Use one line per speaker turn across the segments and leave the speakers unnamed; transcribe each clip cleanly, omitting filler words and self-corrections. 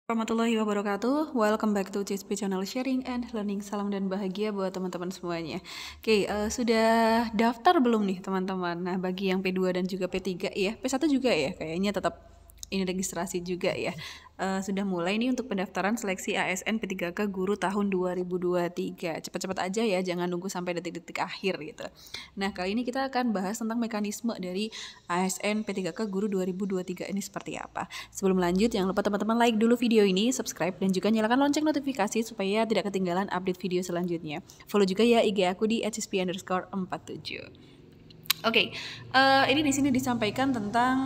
Warahmatullahi wabarakatuh. Welcome back to CSP Channel Sharing and Learning. Salam dan bahagia buat teman-teman semuanya. Oke, sudah daftar belum nih teman-teman? Nah, bagi yang P2 dan juga P3 ya, P1 juga ya, kayaknya tetap ini registrasi juga ya. Sudah mulai nih untuk pendaftaran seleksi ASN P3K Guru tahun 2023. Cepat-cepat aja ya, jangan nunggu sampai detik-detik akhir gitu. Nah, kali ini kita akan bahas tentang mekanisme dari ASN P3K Guru 2023 ini seperti apa. Sebelum lanjut, jangan lupa teman-teman like dulu video ini, subscribe, dan juga nyalakan lonceng notifikasi supaya tidak ketinggalan update video selanjutnya. Follow juga ya IG aku di @cispi_47. Oke, ini di sini disampaikan tentang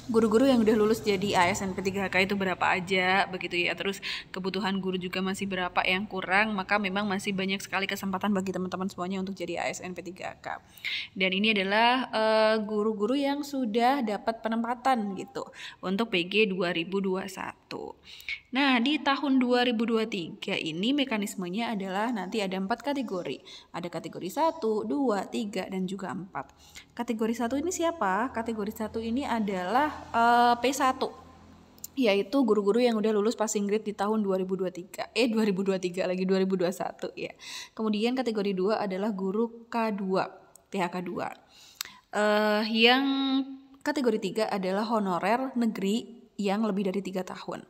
guru-guru yang udah lulus jadi ASN P3K itu berapa aja begitu ya, terus kebutuhan guru juga masih berapa yang kurang, maka memang masih banyak sekali kesempatan bagi teman-teman semuanya untuk jadi ASN P3K. Dan ini adalah guru-guru yang sudah dapat penempatan gitu untuk PG 2021. Nah, di tahun 2023 ini mekanismenya adalah nanti ada 4 kategori. Ada kategori 1, 2, 3, dan juga 4. Kategori 1 ini siapa? Kategori 1 ini adalah P1, yaitu guru-guru yang udah lulus passing grade di tahun 2023. 2023 lagi 2021 ya. Kemudian kategori 2 adalah guru K2, THK 2. Yang kategori 3 adalah honorer negeri yang lebih dari 3 tahun.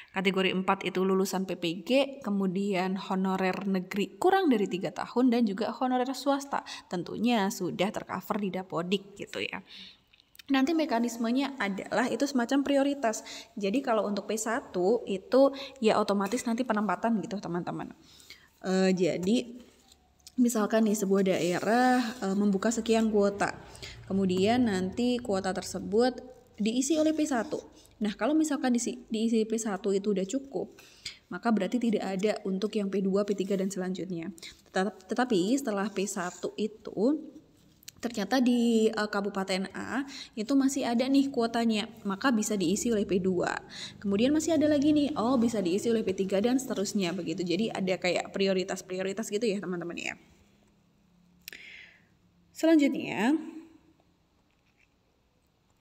Kategori 4 itu lulusan PPG, kemudian honorer negeri kurang dari 3 tahun, dan juga honorer swasta. Tentunya sudah tercover di Dapodik gitu ya. Nanti mekanismenya adalah itu semacam prioritas. Jadi kalau untuk P1 itu ya otomatis nanti penempatan gitu teman-teman. Jadi misalkan nih sebuah daerah membuka sekian kuota. Kemudian nanti kuota tersebut diisi oleh P1. Nah, kalau misalkan diisi P1 itu udah cukup, maka berarti tidak ada untuk yang P2, P3 dan selanjutnya. Tetapi setelah P1 itu ternyata di Kabupaten A itu masih ada nih kuotanya, maka bisa diisi oleh P2. Kemudian masih ada lagi nih, bisa diisi oleh P3 dan seterusnya begitu. Jadi ada kayak prioritas-prioritas gitu ya teman-teman ya. Selanjutnya,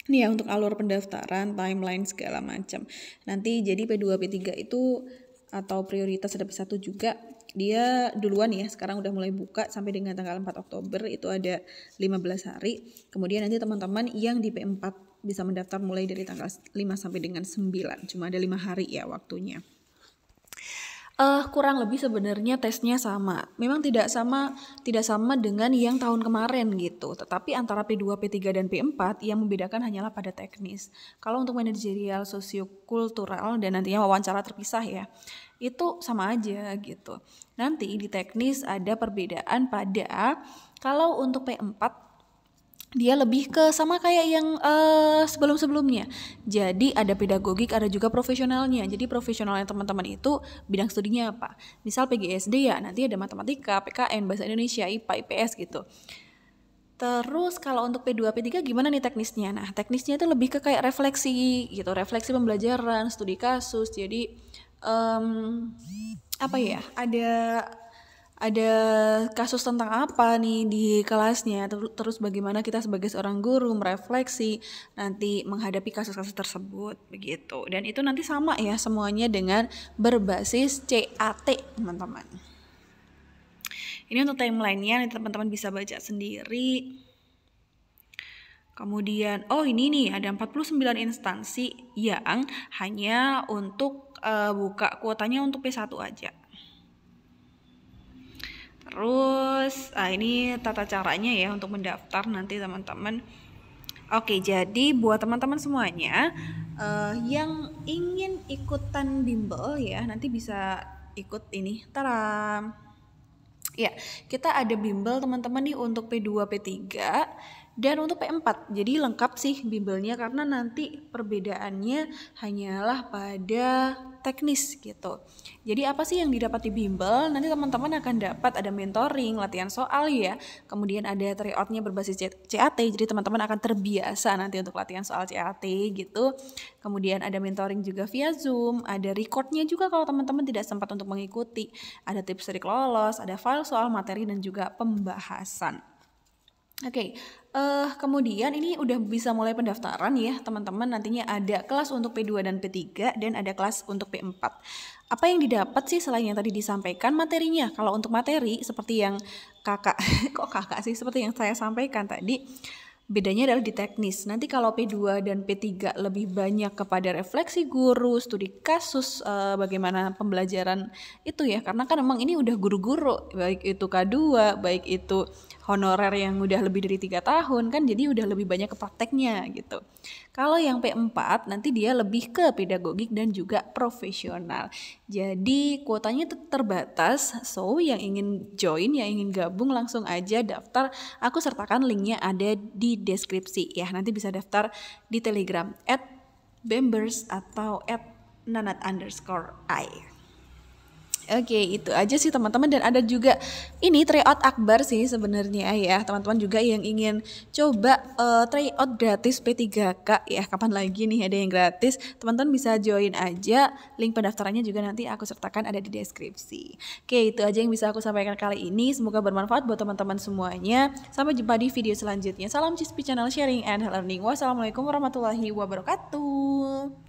ini ya untuk alur pendaftaran, timeline segala macam. Nanti jadi P2, P3 itu atau prioritas ada P1 juga, dia duluan ya, sekarang udah mulai buka sampai dengan tanggal 4 Oktober, itu ada 15 hari. Kemudian nanti teman-teman yang di P4 bisa mendaftar mulai dari tanggal 5 sampai dengan 9, cuma ada 5 hari ya waktunya. Kurang lebih sebenarnya tesnya sama. Memang tidak sama dengan yang tahun kemarin gitu. Tetapi antara P2, P3 dan P4 yang membedakan hanyalah pada teknis. Kalau untuk manajerial, sosiokultural, dan nantinya wawancara terpisah ya, itu sama aja gitu. Nanti di teknis ada perbedaan pada kalau untuk P4 dia lebih ke sama kayak yang sebelum-sebelumnya. Jadi ada pedagogik, ada juga profesionalnya. Jadi profesionalnya teman-teman itu bidang studinya apa? Misal PGSD ya, nanti ada matematika, PKN, bahasa Indonesia, IPA, IPS gitu. Terus kalau untuk P2, P3 gimana nih teknisnya? Nah, teknisnya itu lebih ke kayak refleksi gitu, refleksi pembelajaran, studi kasus. Jadi apa ya? Ada kasus tentang apa nih di kelasnya, terus bagaimana kita sebagai seorang guru merefleksi nanti menghadapi kasus-kasus tersebut begitu. Dan itu nanti sama ya semuanya dengan berbasis CAT teman-teman. Ini untuk timelinenya nanti teman-teman bisa baca sendiri. Kemudian ini nih ada 49 instansi yang hanya untuk buka kuotanya untuk P1 aja. Terus ini tata caranya ya untuk mendaftar nanti teman-teman. Oke, jadi buat teman-teman semuanya yang ingin ikutan bimbel ya, nanti bisa ikut ini. Tara. Ya, kita ada bimbel teman-teman nih untuk P2, P3 dan untuk P4. Jadi lengkap sih bimbelnya karena nanti perbedaannya hanyalah pada teknis gitu. Jadi apa sih yang didapat di bimbel? Nanti teman-teman akan dapat ada mentoring, latihan soal ya. Kemudian ada tryout-nya berbasis CAT. Jadi teman-teman akan terbiasa nanti untuk latihan soal CAT gitu. Kemudian ada mentoring juga via Zoom, ada recordnya juga kalau teman-teman tidak sempat untuk mengikuti. Ada tips trik lolos, ada file soal materi dan juga pembahasan. Oke, kemudian ini udah bisa mulai pendaftaran ya teman-teman, nantinya ada kelas untuk P2 dan P3 dan ada kelas untuk P4. Apa yang didapat sih selain yang tadi disampaikan materinya? Kalau untuk materi seperti yang kakak, kok kakak sih, seperti yang saya sampaikan tadi, bedanya adalah di teknis. Nanti kalau P2 dan P3 lebih banyak kepada refleksi guru, studi kasus, bagaimana pembelajaran itu ya. Karena kan memang ini udah guru-guru, baik itu K2, baik itu honorer yang udah lebih dari 3 tahun kan, jadi udah lebih banyak ke prakteknya gitu. Kalau yang P4 nanti dia lebih ke pedagogik dan juga profesional. Jadi kuotanya terbatas, so yang ingin join, yang ingin gabung langsung aja daftar. Aku sertakan linknya ada di deskripsi ya. Nanti bisa daftar di Telegram @bembers atau @nanat_i. Oke, itu aja sih teman-teman, dan ada juga ini tryout akbar sih sebenarnya ya. Teman-teman juga yang ingin coba tryout gratis P3K ya. Kapan lagi nih ada yang gratis? Teman-teman bisa join aja. Link pendaftarannya juga nanti aku sertakan ada di deskripsi. Oke, itu aja yang bisa aku sampaikan kali ini. Semoga bermanfaat buat teman-teman semuanya. Sampai jumpa di video selanjutnya. Salam Cispi Channel Sharing and Learning. Wassalamualaikum warahmatullahi wabarakatuh.